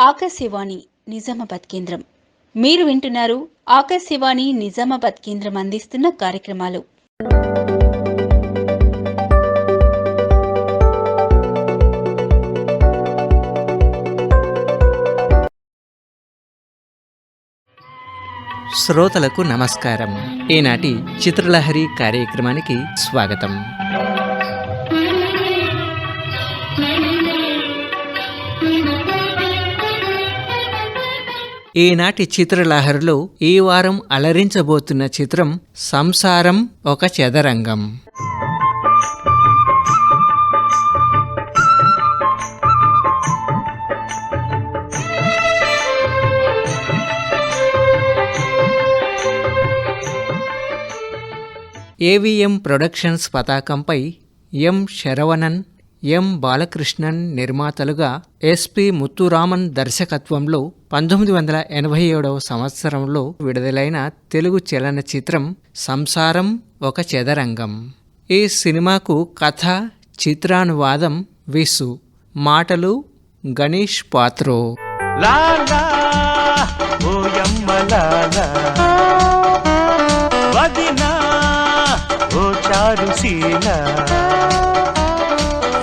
ఆకాశవాణి నిజామాబాద్ కేంద్రం. మీరు వింటున్నారు ఆకాశవాణి నిజామాబాద్ కేంద్రం అందిస్తున్న కార్యక్రమాలు. శ్రోతలకు నమస్కారం. ఈనాటి చిత్రలహరి కార్యక్రమానికి స్వాగతం. ఈనాటి చిత్రలహరిలో ఈ వారం అలరించబోతున్న చిత్రం సంసారం ఒక చదరంగం. ఏవిఎం ప్రొడక్షన్స్ పతాకంపై ఎం శరవణన్, ఎం బాలకృష్ణన్ నిర్మాతలుగా, ఎస్పి ముత్తురామన్ దర్శకత్వంలో 1987వ సంవత్సరంలో విడుదలైన తెలుగు చలనచిత్రం సంసారం ఒక చదరంగం. ఈ సినిమాకు కథ, చిత్రానువాదం విసు, మాటలు గణేష్ పాత్రో. లాలా ఓయమ్మ లాలా వదినా ఓ చారుశీల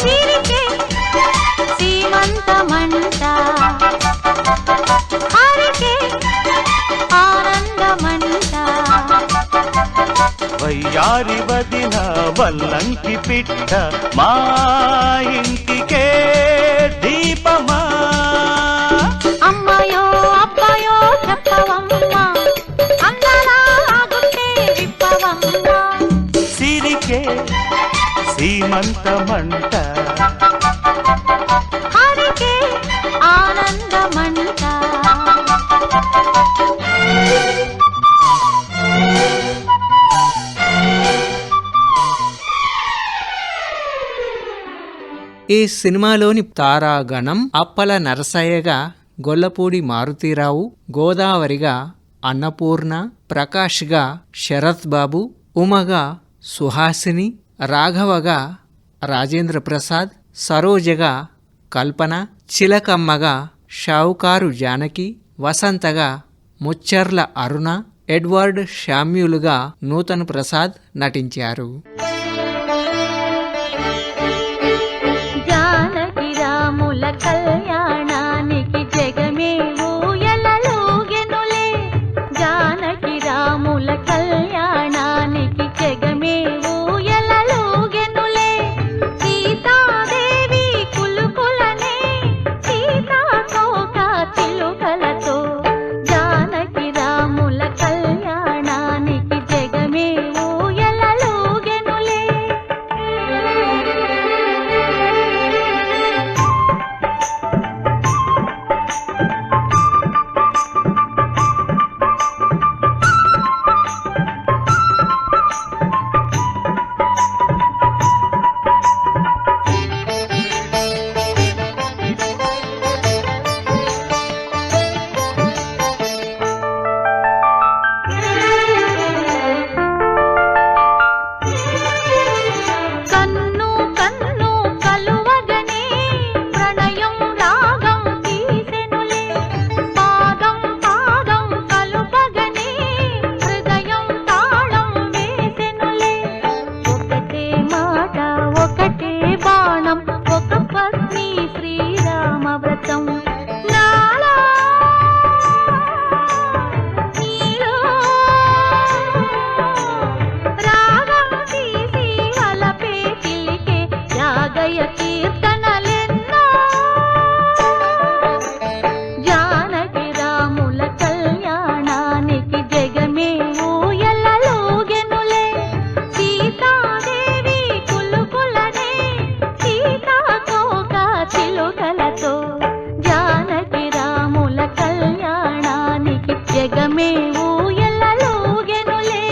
సిరికే సీమంతమంట హరికే ఆనందమంట వయ్యారి వదినా వల్లంకి పిట్ట మా ఇంటికే దీపమా. అమ్మాయో అబ్బాయో చెప్పవమ్మా అందరా గుట్టే విప్పవమ్మా సిరికే సీమంతమంట హరికే ఆనందమంట. ఈ సినిమాలోని తారాగణం అప్పల నరసయ్యగా గొల్లపూడి మారుతీరావు, గోదావరిగా అన్నపూర్ణ, ప్రకాష్గా శరత్ బాబు, ఉమగా సుహాసిని, రాఘవగా రాజేంద్ర ప్రసాద్, సరోజగా కల్పన, చిలకమ్మగా షావుకారు జానకి, వసంతగా ముచ్చర్ల అరుణ, ఎడ్వర్డ్ శామ్యూలుగా నూతన్ ప్రసాద్ నటించారు. జానకి రాముల కళ్యాణానికి జగమే ఊయలలూగెనులే, జానకి రాముల కళ్యాణానికి జగమే ఊయలలూగెనులే, సీతాదేవి కులుకులనే సీతాకోక చిలుకలతో, జానకి రాముల కళ్యాణానికి జగమే ఊయలలూగెనులే. కన్ను కన్ను కలువగనే ప్రణయం రాగం తీసెనులే, పాదం పాదం కలుపగనే హృదయం తాళం వేసెనులే, ఒకటే మాట ఒకటే బాణం ఒక పత్ని శ్రీరామ వ్రతం, నాలో నీలో రాగం తీసి అలపే చిలికే యాగయ కీర్తనలెన్నో, జానకి రాముల కళ్యాణానికి జగమే ఊయలలూగెనులే, సీతాదేవి కులుకులనే సీతాకోక చిలుకలతో, జానకి రాముల కళ్యాణానికి జగమే ఊయలలూగెనులే.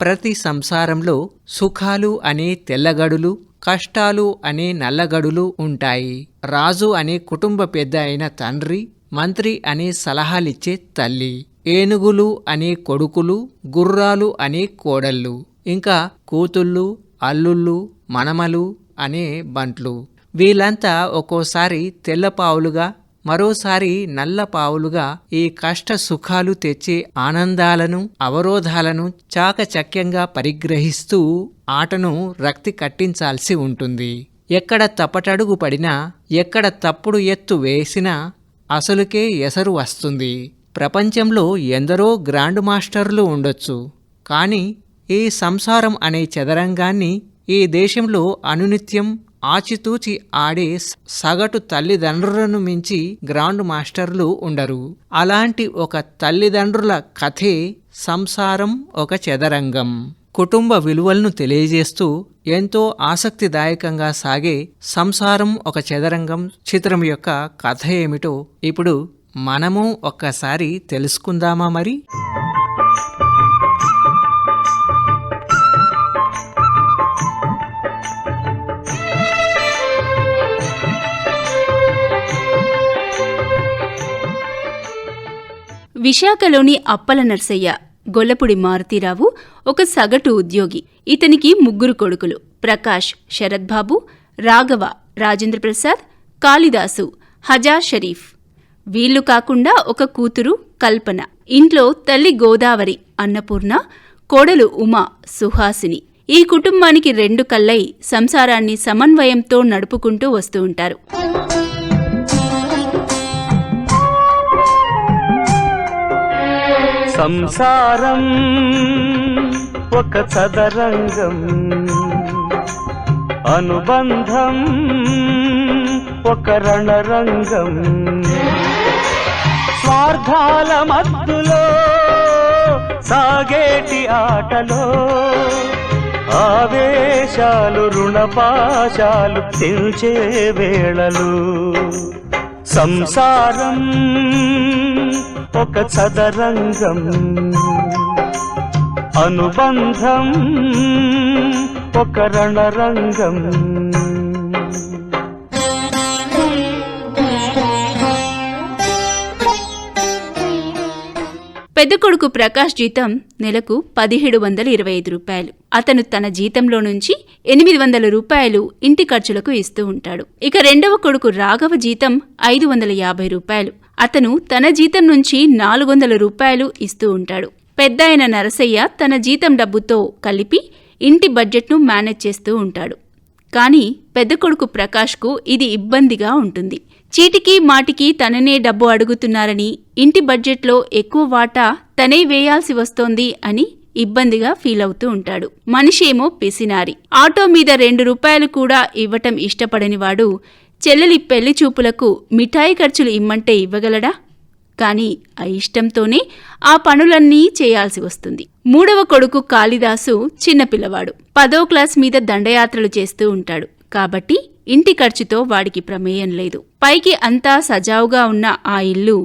ప్రతి సంసారంలో సుఖాలు అనే తెల్లగడులు, కష్టాలు అనే నల్లగడులు ఉంటాయి. రాజు అనే కుటుంబ పెద్ద అయిన తండ్రి, మంత్రి అనే సలహాలిచ్చే తల్లి, ఏనుగులు అనే కొడుకులు, గుర్రాలు అనే కోడళ్ళు, ఇంకా కూతుళ్ళు, అల్లుళ్ళు, మనమలు అనే బంట్లు. వీళ్ళంతా ఒక్కోసారి తెల్లపావులుగా, మరోసారి నల్లపావులుగా ఈ కష్ట సుఖాలు తెచ్చే ఆనందాలను, అవరోధాలను చాకచక్యంగా పరిగ్రహిస్తూ ఆటను రక్తి కట్టించాల్సి ఉంటుంది. ఎక్కడ తప్పటడుగు పడినా, ఎక్కడ తప్పుడు ఎత్తు వేసినా అసలుకే ఎసరు వస్తుంది. ప్రపంచంలో ఎందరో గ్రాండ్ మాస్టర్లు ఉండొచ్చు, కానీ ఈ సంసారం అనే చదరంగాన్ని ఈ దేశంలో అనునిత్యం ఆచితూచి ఆడే సగటు తల్లిదండ్రులను మించి గ్రాండ్ మాస్టర్లు ఉండరు. అలాంటి ఒక తల్లిదండ్రుల కథే సంసారం ఒక చదరంగం. కుటుంబ విలువలను తెలియజేస్తూ ఎంతో ఆసక్తిదాయకంగా సాగే సంసారం ఒక చదరంగం చిత్రం యొక్క కథ ఏమిటో ఇప్పుడు మనము ఒక్కసారి తెలుసుకుందామా మరి? విశాఖలోని అప్పల నర్సయ్య, గొల్లపూడి మారుతీరావు ఒక సగటు ఉద్యోగి. ఇతనికి 3 కొడుకులు: ప్రకాష్, శరత్బాబు, రాఘవ, రాజేంద్రప్రసాద్, కాళిదాసు, హజా షరీఫ్. వీళ్లు కాకుండా ఒక కూతురు కల్పన. ఇంట్లో తల్లి గోదావరి, అన్నపూర్ణ, కోడలు ఉమా, సుహాసిని. ఈ కుటుంబానికి 2 కళ్ళై సంసారాన్ని సమన్వయంతో నడుపుకుంటూ వస్తూ ఉంటారు. సంసారం ఒక చదరంగం, అనుబంధం ఒక రణరంగం. స్వార్థాల మధ్యలో సాగేటి ఆటలో ఆవేశాలు రుణపాశాలు తెల్చే వేళలు. సంసారం ఒక చదరంగం, అనుబంధం ఒక రణరంగం. పెద్ద కొడుకు ప్రకాష్ జీతం నెలకు 1725 రూపాయలు. అతను తన జీతంలో నుంచి 800 రూపాయలు ఇంటి ఖర్చులకు ఇస్తూ ఉంటాడు. ఇక రెండవ కొడుకు రాఘవ జీతం 550 రూపాయలు. అతను తన జీతం నుంచి 400 రూపాయలు ఇస్తూ ఉంటాడు. పెద్దాయన నరసయ్య తన జీతం డబ్బుతో కలిపి ఇంటి బడ్జెట్ను మేనేజ్ చేస్తూ ఉంటాడు. కానీ పెద్ద కొడుకు ప్రకాష్కు ఇది ఇబ్బందిగా ఉంటుంది. చీటికి మాటికి తననే డబ్బు అడుగుతున్నారని, ఇంటి బడ్జెట్లో ఎక్కువ వాటా తనే వేయాల్సి వస్తోంది అని ఇబ్బందిగా ఫీల్ అవుతూ ఉంటాడు. మనిషేమో పిసినారి. ఆటో మీద 2 రూపాయలు కూడా ఇవ్వటం ఇష్టపడనివాడు చెల్లెలి పెళ్లి చూపులకు మిఠాయి ఖర్చులు ఇమ్మంటే ఇవ్వగలడా? కాని ఆ ఇష్టంతోనే ఆ పనులన్నీ చేయాల్సి వస్తుంది. మూడవ కొడుకు కాళిదాసు చిన్నపిల్లవాడు. 10వ క్లాస్ మీద దండయాత్రలు చేస్తూ ఉంటాడు. కాబట్టి ఇంటి ఖర్చుతో వాడికి ప్రమేయం లేదు. పైకి అంతా సజావుగా ఉన్న ఆ ఇల్లు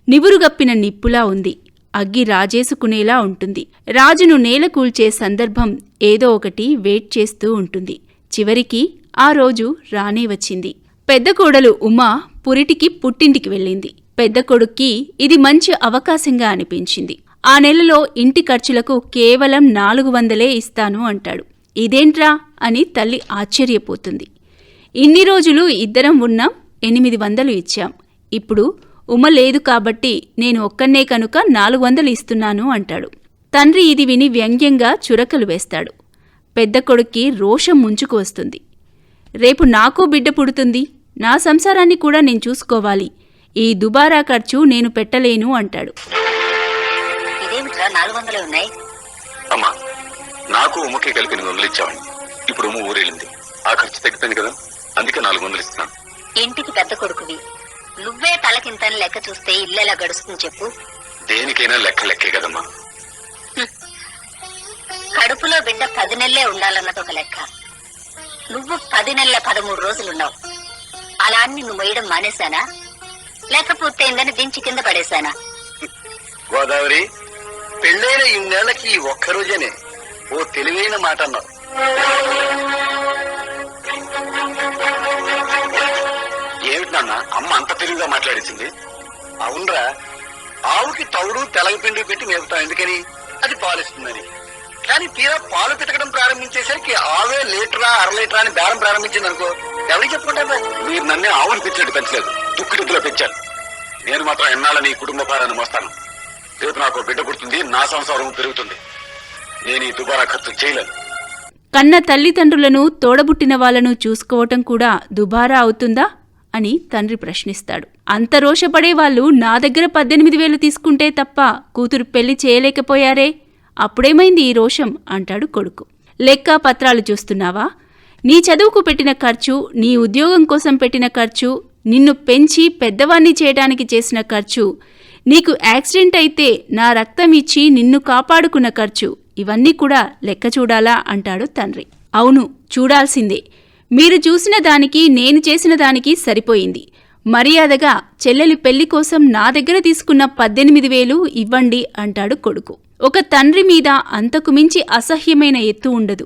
నివురుగప్పిన నిప్పులా ఉంది. అగ్గి రాజేసుకునేలా ఉంటుంది. రాజును నేల కూల్చే సందర్భం ఏదో ఒకటి వెయిట్ చేస్తూ ఉంటుంది. చివరికి ఆ రోజు రానే వచ్చింది. పెద్ద కోడలు ఉమా పురిటికి పుట్టింటికి వెళ్ళింది. పెద్ద కొడుక్కి ఇది మంచి అవకాశంగా అనిపించింది. ఆ నెలలో ఇంటి ఖర్చులకు కేవలం 400 ఇస్తాను అంటాడు. ఇదేంట్రా అని తల్లి ఆశ్చర్యపోతుంది. ఇన్ని రోజులు ఇద్దరం ఉన్నాం, 800 ఇచ్చాం. ఇప్పుడు ఉమ లేదు కాబట్టి నేను ఒక్కనే కనుక 400 ఇస్తున్నాను అంటాడు. తండ్రి ఇది విని వ్యంగ్యంగా చురకలు వేస్తాడు. పెద్ద కొడుక్కి రోషం ముంచుకు వస్తుంది. రేపు నాకూ బిడ్డ పుడుతుంది, నా సంసారాన్ని కూడా నేను చూసుకోవాలి, ఈ దుబారా ఖర్చు నేను పెట్టలేను అంటాడు. ఇదేమిట్రా 400 ఉన్నాయి? అమ్మా, నాకు ఉమ్మకి కలిపి 800 ఇచ్చావండి. ఇప్పుడు ఉమ్మ ఊరేళ్ళింది, ఆ ఖర్చు తగ్గిపోయింది కదా, అందుకే 400 ఇస్తున్నాను. ఇంటికి పెద్ద కొడుకువి, నువ్వే తలకింతని లెక్క చూస్తే ఇల్లు ఎలా గడుస్తుంది చెప్పు? దేనికైనా లెక్కే కదమ్మా. కడుపులో బిడ్డ 10 నెలలే ఉండాలన్నది ఒక లెక్క. నువ్వు 10 నెలల 13 రోజులున్నావు. అలా అన్ని నువ్వు వేయడం మానేశానా, లేకపోతే ఏందని దించి కింద పడేశానా? గోదావరి, పెళ్ళైన ఇన్నేళ్లకి ఈ ఒక్కరోజేనే ఓ తెలివైన మాట అన్నావు. ఏమిటి నాన్న అమ్మ అంత తెలివిగా మాట్లాడించింది? అవునరా, ఆవుకి తౌడు తెలగపిండి పెట్టి మేపుతాం ఎందుకని? అది పాలిస్తుందని. కానీ తీరా పాలు పితకడం ప్రారంభం ప్రారంభించేసరికి ఆవే లీటరా అర లీటరా అని బేరం ప్రారంభించింది అనుకో, ఎవరికి చెప్పుకుంటారు? మీరు నన్నే ఆవును పెంచినట్టు పెంచలేదు, దుక్కుడుద్దులో పెంచారు. నేను మాత్రం ఎన్నాళ్ళని ఈ కుటుంబ భారాన్ని మోస్తాను. రేపు నాకు బిడ్డ పుడుతుంది, నా సంసారం పెరుగుతుంది. నేను ఈ దుబారా ఖర్చు చేయలేను. కన్న తల్లిదండ్రులను తోడబుట్టిన వాళ్లను చూసుకోవటం కూడా దుబారా అవుతుందా అని తండ్రి ప్రశ్నిస్తాడు. అంత రోషపడే వాళ్ళు నా దగ్గర 18,000 తీసుకుంటే తప్ప కూతురు పెళ్లి చేయలేకపోయారే, అప్పుడేమైంది ఈ రోషం అంటాడు కొడుకు. లెక్క పత్రాలు చూస్తున్నావా? నీ చదువుకు పెట్టిన ఖర్చు, నీ ఉద్యోగం కోసం పెట్టిన ఖర్చు, నిన్ను పెంచి పెద్దవాణ్ణి చేయడానికి చేసిన ఖర్చు, నీకు యాక్సిడెంట్ అయితే నా రక్తం ఇచ్చి నిన్ను కాపాడుకున్న ఖర్చు, ఇవన్నీ కూడా లెక్క చూడాలా అంటాడు తండ్రి. అవును, చూడాల్సిందే. మీరు చూసిన దానికి నేను చేసిన దానికి సరిపోయింది. మర్యాదగా చెల్లెలి పెళ్లి కోసం నా దగ్గర తీసుకున్న 18,000 ఇవ్వండి అంటాడు కొడుకు. ఒక తండ్రి మీద అంతకు మించి అసహ్యమైన ఎత్తు ఉండదు.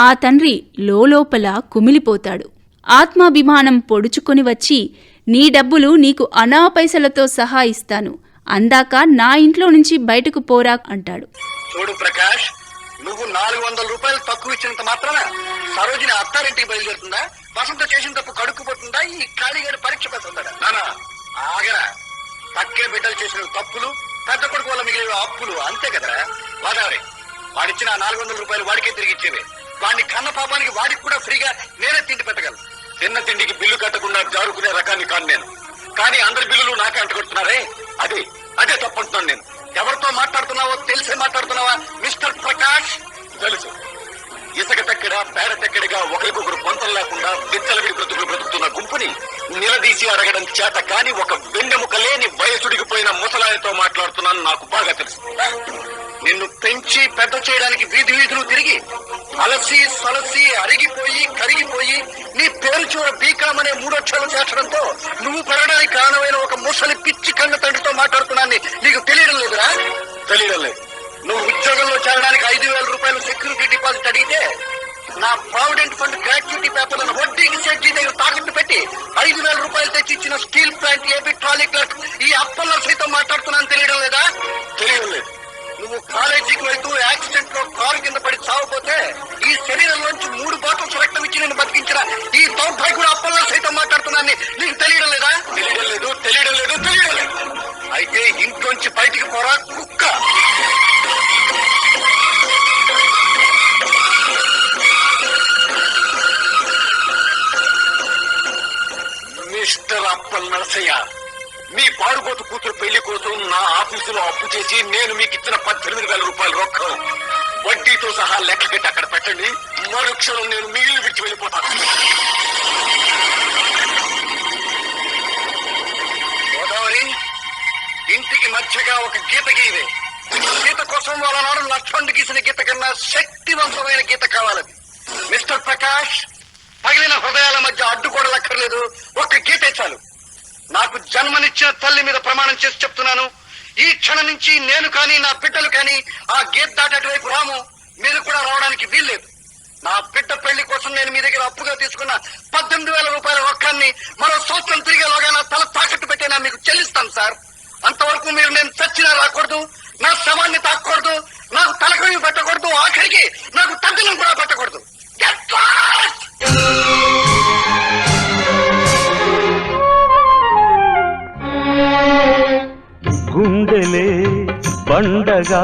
ఆ తండ్రి లోలోపల కుమిలిపోతాడు. ఆత్మాభిమానం పొడుచుకొని వచ్చి, నీ డబ్బులు నీకు అనా పైసలతో సహా ఇస్తాను, అందాక నా ఇంట్లో నుంచి బయటకు పోరా అంటాడు. చూడు ప్రకాష్, నువ్వు 400 రూపాయలు తక్కువ ఇచ్చినంత మాత్రాన సరోజిని అత్తారింటికి బయలుదేరుతుందా? వసంత చేసిన తప్పు కడుక్కుపోతుందా? ఈ ఖాళీగారి పరీక్ష పెడుతుందా? నానా ఆగరా, తక్కే బిడ్డలు చేసిన తప్పులు, పెద్ద కొడుకు వల్ల మిగిలిన అప్పులు, అంతే కదరా. వాడారి వాడిచ్చిన 400 రూపాయలు వాడికే తిరిగి ఇచ్చేవే. వాడిని కన్న పాపానికి వాడికి కూడా ఫ్రీగా నేనే తిండి పెట్టగలను. తిన్న తిండికి బిల్లు కట్టకుండా జారుకునే రకాన్ని కాను నేను. కానీ అందరి బిల్లులు నాకే అంటుకొట్టున్నారే, అదే తప్పంటున్నాను నేను. ఎవరితో మాట్లాడుతున్నావో తెలిసే మాట్లాడుతున్నావా మిస్టర్ ప్రకాష్? తెలుసు. ఇసుక తెక్కడ పేడ తెక్కడిగా ఒకరికొకరు పొంతం లేకుండా విచ్చలవిడి బ్రతుకులు బ్రతుకుతున్న గుంపుని నిలదీసి అడగడం చేత కాని ఒక వెన్నెముక లేని వయసుడిగిపోయిన ముసలాయతో మాట్లాడుతున్నాను, నాకు బాగా తెలుసు. నిన్ను పెంచి పెద్ద చేయడానికి వీధి వీధులు తిరిగి అలసి సలసి అరిగిపోయి కరిగిపోయి నీ పేరు చివర బీకామ్ అనే 3 అక్షరాలు చేర్చడంతో నువ్వు పెరగడానికి కారణమైన ఒక ముసలి పిచ్చి కన్న తండ్రితో మాట్లాడుతున్నాన్ని నీకు తెలియడం లేదురా? తెలియడం లేదు. నువ్వు ఉద్యోగంలో చేరడానికి 5,000 రూపాయలు సెక్యూరిటీ డిపాజిట్ అడిగితే నా ప్రావిడెంట్ ఫండ్ గ్రాట్యుటీ పేపర్లను వడ్డీకి సెడ్జీ దగ్గర తాకట్టు పెట్టి 5,000 రూపాయలు తెచ్చి ఇచ్చిన steel plant AB trolley clerk ఈ అప్పల్లో సైతం మాట్లాడుతున్నాను తెలియడం లేదా? తెలియడం లేదు. నువ్వు కాలేజీకి వెళ్తూ యాక్సిడెంట్ లో కారు కింద పడి చావపోతే ఈ శరీరంలోంచి 3 బాటిల్స్ రక్తం ఇచ్చి నేను బతికించిన ఈ దౌర్భాగ్యుడు అప్పల్లో సైతం మాట్లాడుతున్నాను నీకు తెలియడం లేదా? తెలియడం లేదు, తెలియడం లేదు, తెలియడం లేదు. అయితే ఇంట్లోంచి బయటికి పోరా కుక్క. మిస్టర్ అప్పల్ నరసయ్య, మీ పాడుబోతు కూతురు పెళ్లి కోసం నా ఆఫీసులో అప్పు చేసి నేను మీకు ఇచ్చిన 18,000 రూపాయల రొక్కం వడ్డీతో సహా లెక్క పెట్టి అక్కడ పెట్టండి. మరుక్షణం నేను మీ ఇల్లు విడిచి వెళ్ళిపోతాను. గోదావరి, ఇంటికి మధ్యగా ఒక గీత గీవే. గీత కోసం వాళ్ళ నాడు లక్ష్మణుడు గీసిన గీత కన్నా శక్తివంతమైన గీత కావాలది. మిస్టర్ ప్రకాష్, పగిలిన హృదయాల మధ్య అడ్డుకోవడలక్కర్లేదు, ఒక్క గీతే చాలు. నాకు జన్మనిచ్చిన తల్లి మీద ప్రమాణం చేసి చెప్తున్నాను, ఈ క్షణం నుంచి నేను కానీ నా బిడ్డలు కానీ ఆ గేట్ దాటి వైపు రాము. మీరు కూడా రావడానికి వీల్లేదు. నా బిడ్డ పెళ్లి కోసం నేను మీ దగ్గర అప్పుగా తీసుకున్న 18,000 రూపాయల రొక్కాన్ని మరో సంవత్సరం తిరిగేలోగా నా తల తాకట్టు పెట్టేనా మీకు చెల్లిస్తాను సార్. అంతవరకు మీరు నేను చచ్చినా రాకూడదు, నా శవాన్ని తాకూడదు, నాకు తలకొయ్యి పెట్టకూడదు, ఆఖరికి నాకు తగ్గులం కూడా పెట్టకూడదు. గుండెలే బండగా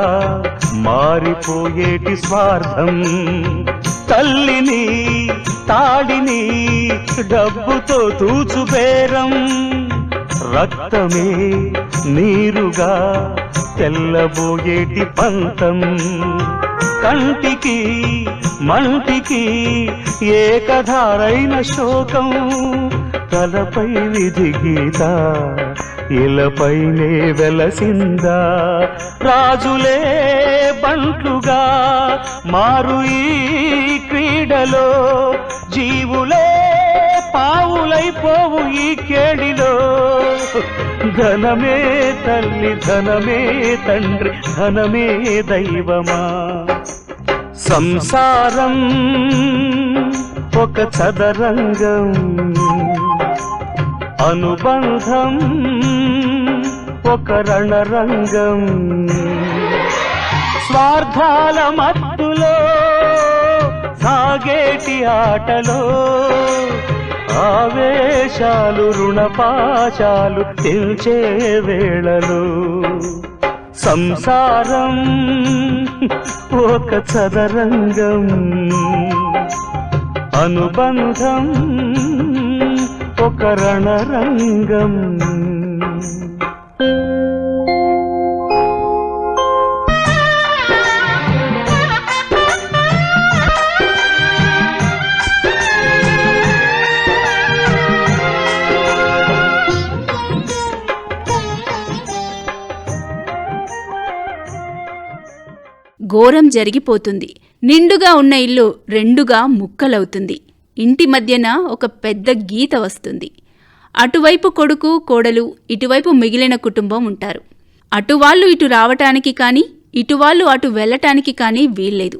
మారిపోయేటి స్వార్థం, తల్లిని తాడిని డబ్బుతో తూచుబేరం, రక్తమే నీరుగా తెల్లబోయేటి పంతం, కంటికి మంటికి ఏకధారైన శోకం, తలపై విధి గీత ఇలపైనే వెలసిందా, రాజులే బంట్లుగా మారు ఈ క్రీడలో, జీవులే పావులైపోవు ఈ కేడిలో, ధనమే తల్లి ధనమే తండ్రి ధనమే దైవమా, సంసారం ఒక చదరంగం, అనుబంధం ఒక రణరంగం, స్వార్థాల మత్తులో ఆడేటి ఆటలో ఆవేశాలు రుణపాశాలు తెల్చే వేళలో సంసారం ఒక చదరంగం, అనుబంధం ఒక రణరంగం. ఘోరం జరిగిపోతుంది. నిండుగా ఉన్న ఇల్లు రెండుగా ముక్కలవుతుంది. ఇంటి మధ్యన ఒక పెద్ద గీత వస్తుంది. అటువైపు కొడుకు కోడలు, ఇటువైపు మిగిలిన కుటుంబం ఉంటారు. అటువాళ్ళు ఇటు రావటానికి కానీ ఇటువాళ్ళు అటు వెళ్ళటానికి కానీ వీల్లేదు.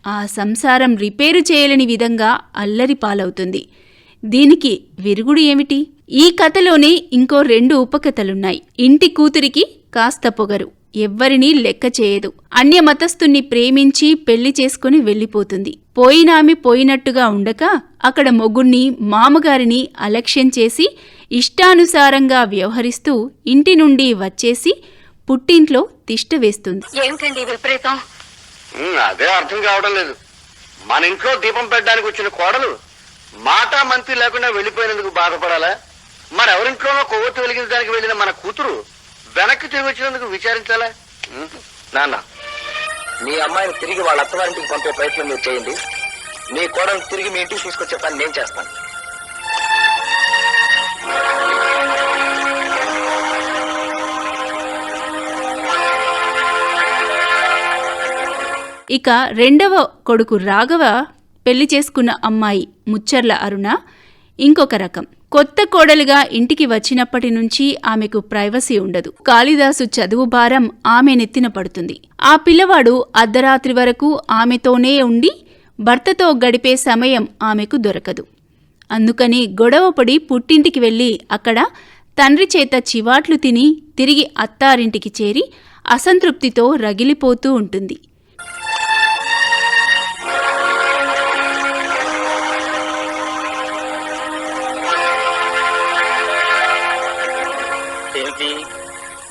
ఆ సంసారం రిపేరు చేయలేని విధంగా అల్లరి పాలవుతుంది. దీనికి విరుగుడు ఏమిటి? ఈ కథలోనే ఇంకో 2 ఉపకథలున్నాయి. ఇంటి కూతురికి కాస్త పొగరు, ఎవ్వరినీ లెక్క చేయదు. అన్యమతస్థుణ్ణి ప్రేమించి పెళ్లి చేసుకుని వెళ్ళిపోతుంది. పోయినామె పోయినట్టుగా ఉండక అక్కడ మొగుణ్ణి మామగారిని అలక్ష్యం చేసి ఇష్టానుసారంగా వ్యవహరిస్తూ ఇంటి నుండి వచ్చేసి పుట్టింట్లో తిష్ట వేస్తుంది. ఏమిటండి విపరీతం? అదే అర్థం కావడం లేదు. మన ఇంట్లో దీపం పెట్టడానికి వచ్చిన కోడలు మాట మంత్రి లేకుండా వెళ్ళిపోయినందుకు బాధపడాలా? మరెవరింట్లోనో కొవ్వొత్తి వెలిగించడానికి వెళ్ళిన మన కూతురు వెనక్కి తిరిగి వచ్చినందుకు విచారించాలా? నాన్న, మీ అమ్మాయిని తిరిగి వాళ్ళ అత్తవారింటికి పంపే ప్రయత్నం మీరు చేయండి. మీ కోడలు తిరిగి మీ ఇంటికి తీసుకొచ్చే పని నేను చేస్తాను. ఇక రెండవ కొడుకు రాఘవ పెళ్లి చేసుకున్న అమ్మాయి ముచ్చర్ల అరుణ ఇంకొక రకం. కొత్త కోడలుగా ఇంటికి వచ్చినప్పటి నుంచి ఆమెకు ప్రైవసీ ఉండదు. కాళిదాసు చదువు భారం ఆమె నెత్తిన పడుతుంది. ఆ పిల్లవాడు అర్ధరాత్రి వరకు ఆమెతోనే ఉండి భర్తతో గడిపే సమయం ఆమెకు దొరకదు. అందుకని గొడవపడి పుట్టింటికి వెళ్ళి అక్కడ తండ్రి చేత చివాట్లు తిని తిరిగి అత్తారింటికి చేరి అసంతృప్తితో రగిలిపోతూ ఉంటుంది.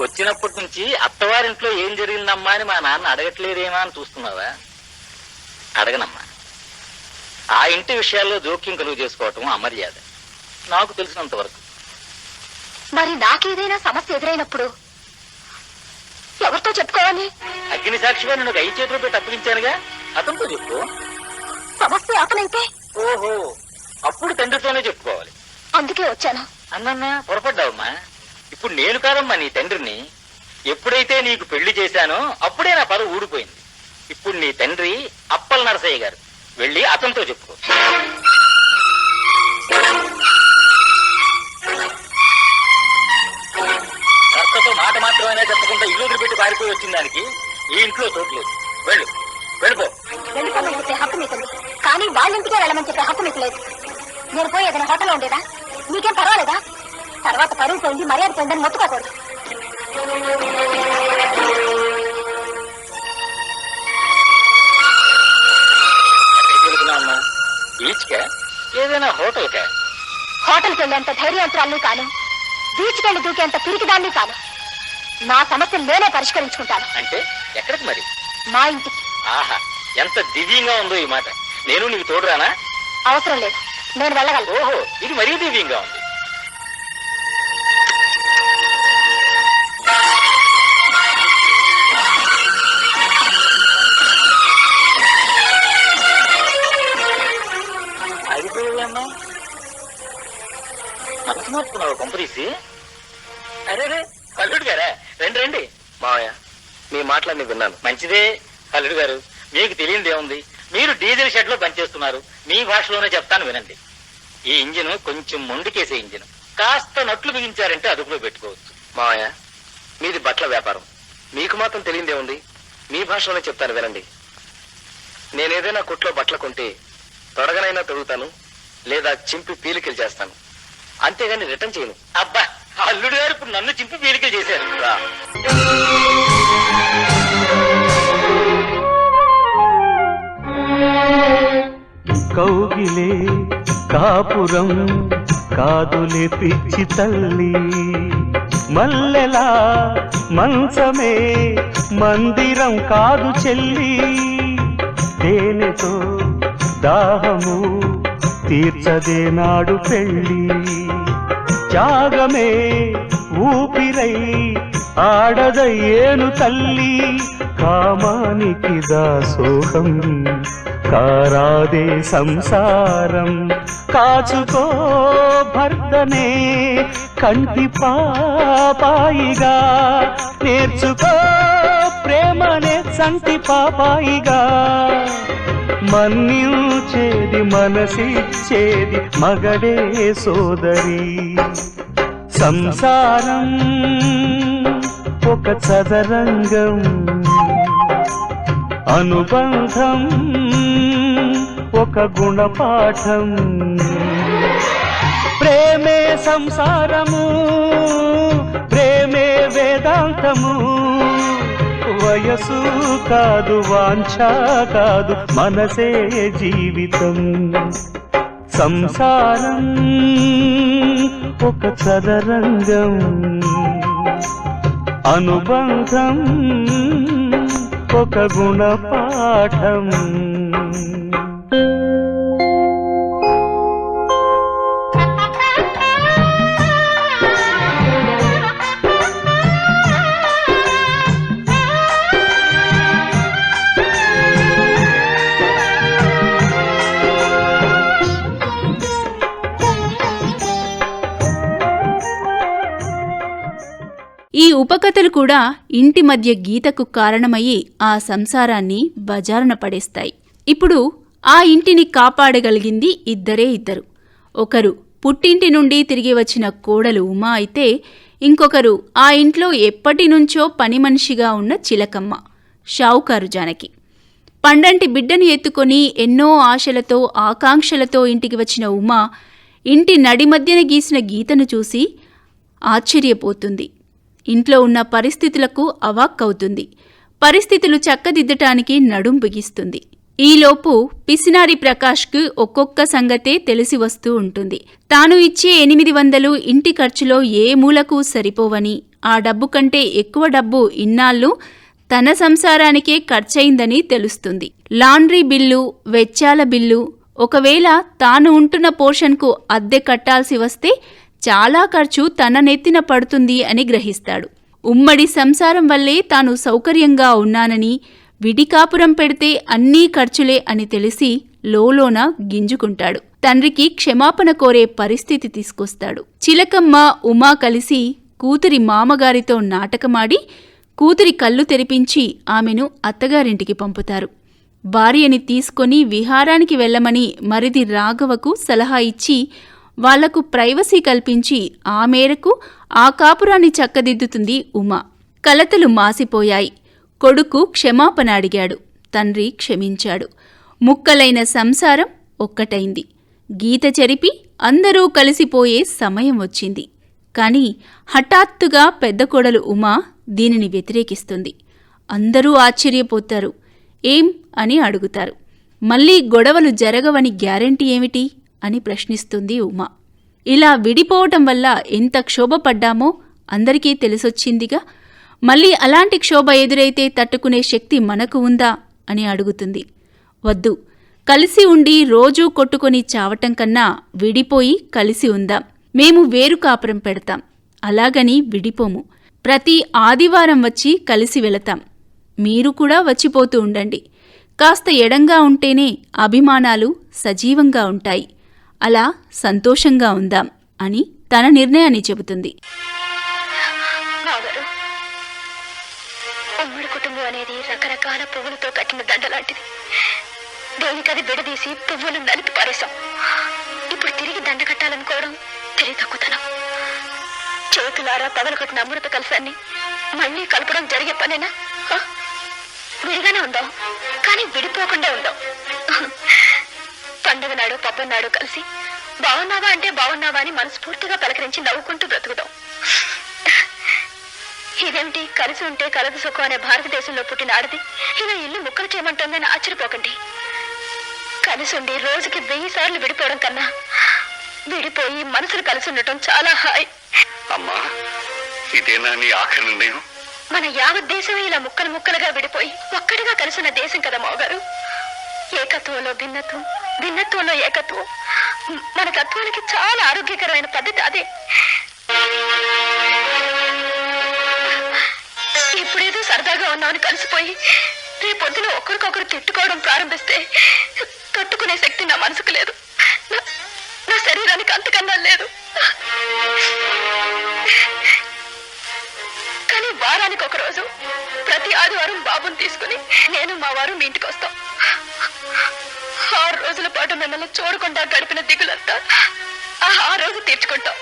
వచ్చినప్పటి నుంచి అత్తవారింట్లో ఏం జరిగిందమ్మా అని మా నాన్న అడగట్లేదేమా అని చూస్తున్నావా? అడగనమ్మా. ఆ ఇంటి విషయాల్లో జోక్యం కలుగు చేసుకోవటం అమర్యాద, నాకు తెలిసినంత వరకు. మరి నాకేదైనా సమస్య ఎదురైనప్పుడు ఎవరితో చెప్పుకోవాలి? అగ్ని సాక్షిగా నేను 5 చేతులు పెట్టి అప్పగించానుగా, అతనితో చెప్పుకో. సమస్య అతనైతే? ఓహో, అప్పుడు తండ్రితోనే చెప్పుకోవాలి. అందుకే వచ్చాను. అన్నన్నా పొరపడ్డావమ్మా. ఇప్పుడు నేను కాదమ్మా నీ తండ్రిని. ఎప్పుడైతే నీకు పెళ్లి చేశానో అప్పుడే నా పరువు ఊడిపోయింది. ఇప్పుడు నీ తండ్రి అప్పల నరసయ్య గారు, వెళ్ళి అతనితో చెప్పుకో. భర్తతో మాట మాత్రమైనా చెప్పకుండా ఇల్లు వదిలిపెట్టి పారిపోయి వచ్చిన దానికి ఈ ఇంట్లో చోట్లేదు. వెళ్ళిపో. వెళ్ళిపోమని చెప్పే హక్కు మీకుంది, కానీ వాళ్ళింటికే వెళ్ళమని చెప్పే హక్కు మీకు లేదు. నేను పోయి ఏదైనా హోటల్లో ఉండేదా? మీకేం పర్వాలేదా? తర్వాత పరువు పోయింది, మర్యాద పోయిందని మొత్తుకోకూడదు. బీచ్కా ఏదైనా హోటల్కా? హోటల్కి వెళ్ళేంత ధైర్యవంతురాలు కాను, బీచ్కి వెళ్ళి దూకేంత పిరికిదాన్ని కాను. నా సమస్యను నేనే పరిష్కరించుకుంటాను. అంటే ఎక్కడికి మరి? మా ఇంటికి. ఆహా, ఎంత దివ్యంగా ఉందో ఈ మాట. నేను నీకు తోడురానా? అవసరం లేదు, నేను వెళ్ళగలను. ఓహో, ఇది మరీ దివ్యంగా ఉంది. అయిపోయామ్మా, మనసు మార్చుకున్నావు కొంపదీసి. అరే అల్లుడు గారా, రండి. మావయ్య, మీ మాటలన్నీ విన్నాను. మంచిదే అల్లుడు గారు, మీకు తెలియదేముంది. మీరు డీజిల్ షెడ్ లో పనిచేస్తున్నారు, మీ భాషలోనే చెప్తాను వినండి. ఈ ఇంజిన్ కొంచెం మొండికేసే ఇంజిన్. కాస్త నట్లు బిగించారంటే అదుపులో పెట్టుకోవచ్చు. మావయ్య, మీది బట్టల వ్యాపారం, మీకు మాత్రం తెలియదేముంది. మీ భాషలోనే చెప్తాను వినండి. నేనేదైనా కొట్లో బట్టలు కొంటే తొడగనైనా తొడుగుతాను, లేదా చింపి పీలికలు చేస్తాను, అంతేగాని రిటర్న్ చేయను. అబ్బా, అల్లుడు గారు ఇప్పుడు నన్ను చింపి పీలికలు చేశారు. కౌగిలిలో కోయిలే కాపురం కాదులే పిచ్చి తల్లి, మల్లెలా మంచమే మందిరం కాదు చెల్లి, తేనెతో దాహము తీర్చదే నాడు పెళ్ళి, త్యాగమే ఊపిరై ఆడదయ్యేను తల్లి, కామానికి దాసోహం కారాదే సంసారం, కాచుకో భర్తనే కంటి పాపాయిగా, నేర్చుకో ప్రేమనే సంటి పాపాయిగా, మన్నించేది మనసిచ్చేది మగడే సోదరి, సంసారం ఒక చదరంగం, అనుబంధం ఒక గుణపాఠం, ప్రేమే సంసారము ప్రేమే వేదాంతము, వయసు కాదు వాంఛ కాదు మనసే జీవితం, సంసారం ఒక చదరంగం, అనుబంధం ఒక గుణపాఠం. ఈ ఉపకథలు కూడా ఇంటి మధ్య గీతకు కారణమయ్యి ఆ సంసారాన్ని బజారున పడేస్తాయి. ఇప్పుడు ఆ ఇంటిని కాపాడగలిగింది ఇద్దరు. ఒకరు పుట్టింటి నుండి తిరిగి వచ్చిన కోడలు ఉమా అయితే, ఇంకొకరు ఆ ఇంట్లో ఎప్పటినుంచో పని మనిషిగా ఉన్న చిలకమ్మ, షావుకారు జానకి. పండంటి బిడ్డను ఎత్తుకొని ఎన్నో ఆశలతో ఆకాంక్షలతో ఇంటికి వచ్చిన ఉమా ఇంటి నడి మధ్యన గీసిన గీతను చూసి ఆశ్చర్యపోతుంది. ఇంట్లో ఉన్న పరిస్థితులకు అవాక్కవుతుంది. పరిస్థితులు చక్కదిద్దటానికి నడుం బిగిస్తుంది. ఈలోపు పిసినారి ప్రకాష్కు ఒక్కొక్క సంగతే తెలిసి వస్తూ ఉంటుంది. తాను ఇచ్చే 800 ఇంటి ఖర్చులో ఏ మూలకు సరిపోవని, ఆ డబ్బు కంటే ఎక్కువ డబ్బు ఇన్నాళ్ళు తన సంసారానికే ఖర్చయిందని తెలుస్తుంది. లాండ్రీ బిల్లు, వెచ్చాల బిల్లు, ఒకవేళ తాను ఉంటున్న పోర్షన్కు అద్దె కట్టాల్సి వస్తే చాలా ఖర్చు తన నెత్తిన పడుతుంది అని గ్రహిస్తాడు. ఉమ్మడి సంసారం వల్లే తాను సౌకర్యంగా ఉన్నానని, విడికాపురం పెడితే అన్నీ ఖర్చులే అని తెలిసి లోలోన గింజుకుంటాడు. తండ్రికి క్షమాపణ కోరే పరిస్థితి తీసుకొస్తాడు. చిలకమ్మ, ఉమా కలిసి కూతురి మామగారితో నాటకమాడి కూతురి కళ్ళు తెరిపించి ఆమెను అత్తగారింటికి పంపుతారు. భార్యని తీసుకొని విహారానికి వెళ్లమని మరిది రాఘవకు సలహా ఇచ్చి వాళ్లకు ప్రైవసీ కల్పించి ఆ మేరకు ఆ కాపురాన్ని చక్కదిద్దుతుంది ఉమా. కలతలు మాసిపోయాయి. కొడుకు క్షమాపణ అడిగాడు. తండ్రి క్షమించాడు. ముక్కలైన సంసారం ఒక్కటైంది. గీత చెరిపి అందరూ కలిసిపోయే సమయం వచ్చింది. కాని హఠాత్తుగా పెద్ద కోడలు ఉమా దీనిని వ్యతిరేకిస్తుంది. అందరూ ఆశ్చర్యపోతారు. ఏం అని అడుగుతారు. మళ్లీ గొడవలు జరగవని గ్యారెంటీ ఏమిటి అని ప్రశ్నిస్తుంది ఉమా. ఇలా విడిపోవటం వల్ల ఎంత క్షోభపడ్డామో అందరికీ తెలిసొచ్చిందిగా. మళ్ళీ అలాంటి క్షోభ ఎదురైతే తట్టుకునే శక్తి మనకు ఉందా అని అడుగుతుంది. వద్దు, కలిసి ఉండి రోజూ కొట్టుకొని చావటం కన్నా విడిపోయి కలిసి ఉందాం. మేము వేరు కాపురం పెడతాం. అలాగని విడిపోము. ప్రతి ఆదివారం వచ్చి కలిసి వెళతాం. మీరు కూడా వచ్చిపోతూ ఉండండి. కాస్త ఎడంగా ఉంటేనే అభిమానాలు సజీవంగా ఉంటాయి. అలా సంతోషంగా ఉందాం అని తన నిర్ణయాన్ని చెబుతుంది. ఉమ్మడి కుటుంబం అనేది రకరకాల పువ్వులతో కట్టిన దండలాంటిది. దేనికది విడదీసి పువ్వులు నలిపి పారేశాం. ఇప్పుడు తిరిగి దండ కట్టాలనుకోవడం తెలివి తక్కువతనం. చేతులారా పగలగొట్టిన అమృత కలశాన్ని మళ్లీ కలపడం జరిగే పనేనా? విడిగానే ఉందాం, కానీ విడిపోకుండా ఉందాం. పండుగ నాడు పబ్బం నాడు కలిసి బాగున్నావా అంటే బాగున్నావా అని మనస్ఫూర్తిగా పలకరించి నవ్వుకుంటూ బ్రతుకుదాం. ఇదేమిటి, కలిసి ఉంటే కలదు సుఖం అనే భారతదేశంలో పుట్టిన ఆడది ఇలా ఇల్లు ముక్కలు చేయమంటుందని ఆశ్చర్యపోకండి. కలిసి ఉండి రోజుకి 1000 సార్లు విడిపోవడం కన్నా విడిపోయి మనసులు కలిసి ఉండటం చాలా హాయ్. అమ్మా, ఇదేనా నీ ఆఖరి నిర్ణయం? మన యావత్ దేశమే ఇలా ముక్కలు ముక్కలుగా విడిపోయి ఒక్కడిగా కలిసిన దేశం కదా మావగారు. ఏకత్వంలో భిన్నత్వం, భిన్నత్వంలో ఏకత్వం మన తత్వానికి చాలా ఆరోగ్యకరమైన పద్ధతి అదే. ఇప్పుడేదో సరదాగా ఉన్నామని కలిసిపోయి రేపొద్దున ఒకరికొకరు తిట్టుకోవడం ప్రారంభిస్తే తట్టుకునే శక్తి నా మనసుకు లేదు, నా శరీరానికి అంతకన్నా లేదు. కానీ వారానికి ఒక రోజు ప్రతి ఆదివారం బాబుని తీసుకుని నేను మా వారు మీ ఇంటికి వస్తాం. 6 రోజుల పాటు మిమ్మల్ని చూడకుండా గడిపిన దిగులంతా ఆ రోజు తీర్చుకుంటాం.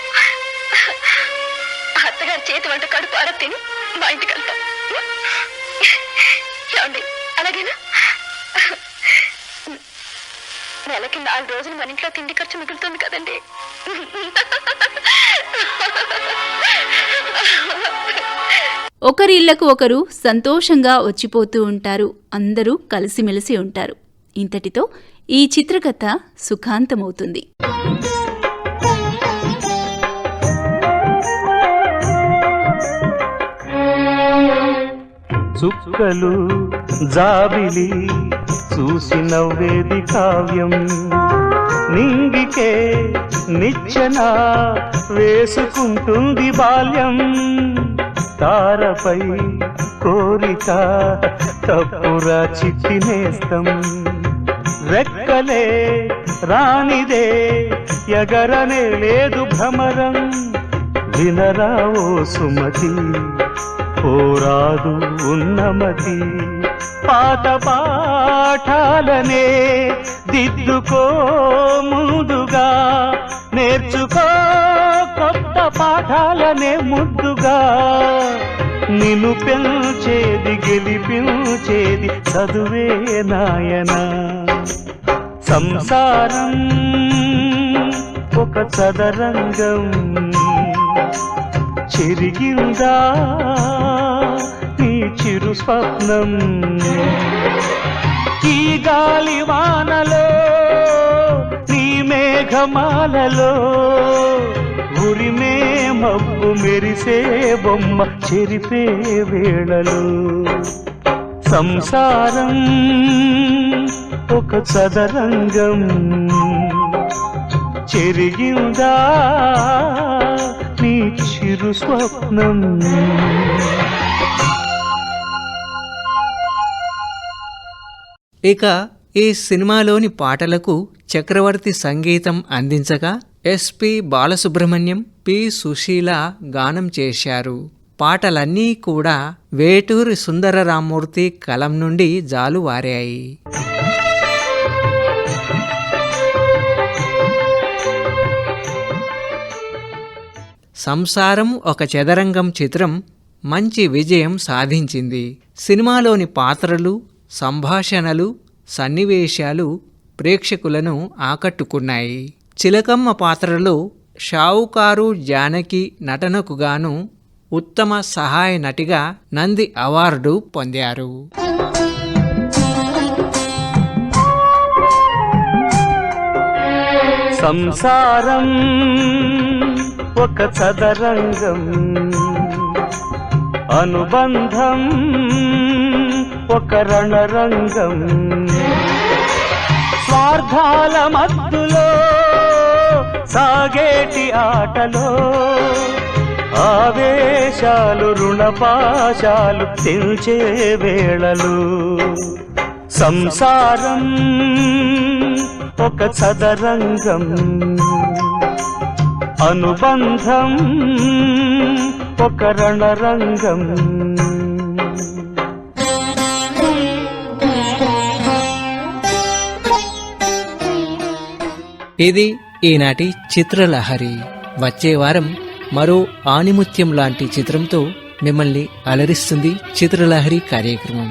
అత్తగారి చేతి వంట కడుపు ఆర తిని మా ఇంటికి వెళ్తాం. ఏమండి, అలాగేనా? నెలకి 4 రోజులు మన ఇంట్లో తిండి ఖర్చు మిగులుతుంది కదండి. ఒకరి ఇళ్లకు ఒకరు సంతోషంగా వచ్చిపోతూ ఉంటారు. అందరూ కలిసిమెలిసి ఉంటారు. ఇంతటితో ఈ చిత్రకథ సుఖాంతమవుతుంది. చుక్కలు జాబిలి చూసి నవ్వేది కావ్యం, నింగికే నిచ్చెన వేసుకుంటుంది బాల్యం. తారపై కోరిక తప్పురా చిట్టినేస్తం, రెక్కలే రానిదే ఎగరనే లేదు భ్రమరం. వినరావో సుమతి పోరాదు ఉన్నమతి, పాత పాఠాలనే దిద్దుకో ముందుగా, నేర్చుకో కొత్త పాఠాలనే ముద్దుగా. నిన్ను పెంచేది గెలిపించేది చదువే నాయనా. సంసారం ఒక చదరంగం, చెరిగిందా నీ చిరు స్వప్నం. ఈ గాలి వానలో నీ మేఘమాలలో ఉరిమే మబ్బు మెరిసే బొమ్మ చెరిపే వేళలో. సంసారం ఒక చదరంగం, చెరిగిందా నీ చిరు స్వప్నం. ఇక ఈ సినిమాలోని పాటలకు చక్రవర్తి సంగీతం అందించగా ఎస్పి బాలసుబ్రహ్మణ్యం, పి సుశీల గానం చేశారు. పాటలన్నీ కూడా వేటూరి సుందరరామ్మూర్తి కలం నుండి జాలువారాయి. సంసారం ఒక చదరంగం చిత్రం మంచి విజయం సాధించింది. సినిమాలోని పాత్రలు, సంభాషణలు, సన్నివేశాలు ప్రేక్షకులను ఆకట్టుకున్నాయి. చిలకమ్మ పాత్రలో షావుకారు జానకి నటనకు గాను ఉత్తమ సహాయ నటిగా నంది అవార్డు పొందారు. సంసారం ఒక చదరంగం, అనుబంధం ఒక రణరంగం. స్వార్థాల మధ్యలో సాగేటి ఆటలో ఆవేశాలు రుణపాశాలు తెల్చే వేళలు. సంసారం ఒక చదరంగం, అనుబంధం ఒక రణరంగం. ఇది ఈనాటి చిత్రలహరి. వచ్చే వారం మరో ఆణిముత్యం లాంటి చిత్రంతో మిమ్మల్ని అలరిస్తుంది చిత్రలహరి కార్యక్రమం.